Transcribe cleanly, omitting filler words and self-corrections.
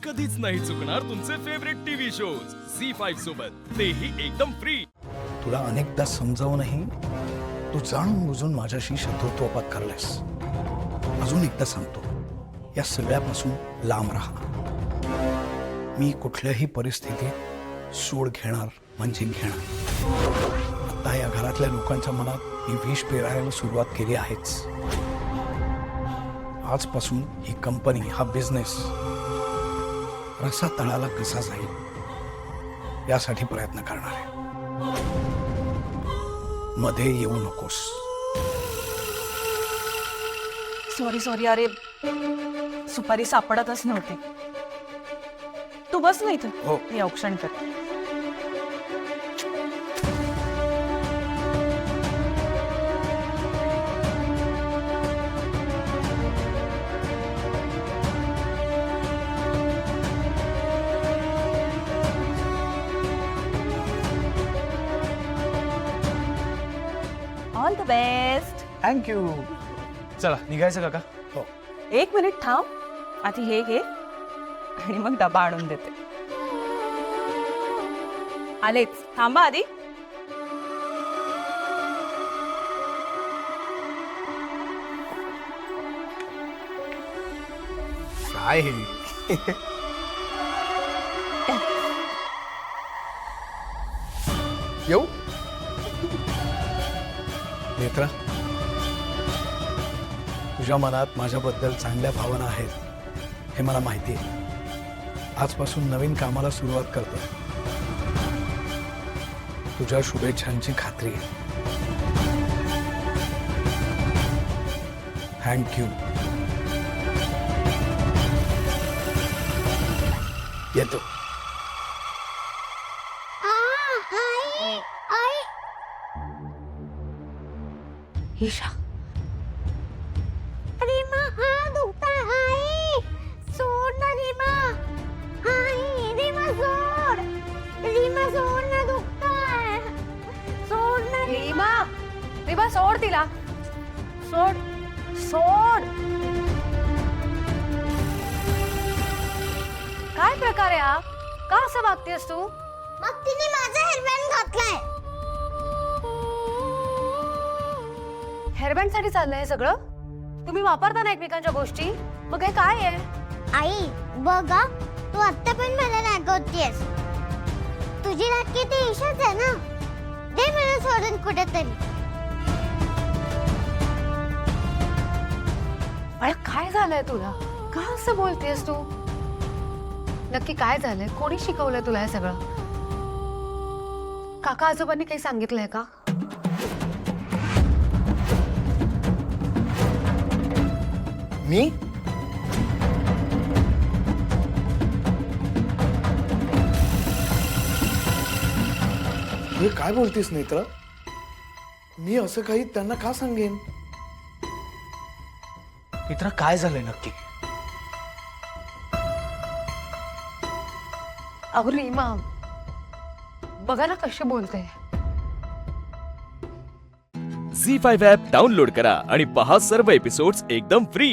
कधीच नाही चुकणार तुमचे फेवरेट टीव्ही शोज झी5 सोबत, तेही एकदम फ्री. तुला अनेकदा समजावूनही तू जाणून बुजून माझ्याशी शत्रुत्व पत्करलेस. अजून एकदा सांगतो, या सगळ्यापासून लांब राहा. मी कुठल्याही परिस्थितीत सूड घेणार म्हणजे घेणार. आता या घरातल्या लोकांच्या मनात मी विष पेरायला सुरुवात केली आहेच. आजपासून ही कंपनी, हा बिझनेस रसा तळाला कसा जाईल यासाठी प्रयत्न करणार आहे. मध्ये येऊ नकोस. सॉरी अरे, सुपारी सापडतच नव्हती. तू बस ना इथं. हो. मी औक्षण कर. All the best. थँक्यू. चला निघायचं काका. हो. एक मिनिट थांब. आधी हे घे आणि मग डबा आणून देते. आलेच. थांबा आधी. काय हे? येऊ नेत्रा, तुझ्या मनात माझ्याबद्दल चांगल्या भावना आहेत हे मला माहिती आहे. आजपासून नवीन कामाला सुरुवात करतोय. तुझ्या शुभेच्छांची खात्री आहे. थँक्यू. येतो. ईशा, रीमा, हाँ दुखता है. सोड ना रीमा. हाँ रीमा सोड. रीमा सोड ना, दुखता है. सोड ना रीमा, रीमा सोड तिला. सोड सोड. काय प्रकार आहे हा? का असं वागतेस तू? मग तिने माझा हेअरबँड घातलाय. हेअरबँड साठी चाललंय हे सगळं? तुम्ही वापरता ना एकमेकांच्या गोष्टी, मग हे काय आहे? आई बघा, तू आता पण मला रागवतेस. तुझी राखी ती ईशाच आहे ना. दे मला सोडून कुठेतरी. अरे काय झालंय तुला? का असं बोलतेस तू? नक्की काय झालंय? कोणी शिकवलंय तुला हे सगळं? काका आजोबांनी काही सांगितलंय का? मी हे काय बोलतीस नेत्र? मी असं काही त्यांना का सांगेन? मित्रा काय झालंय नक्की? अहो रीमा, बघा ना कशी बोलते. झी5 ॲप डाउनलोड करा आणि पहा सर्व एपिसोड्स एकदम फ्री.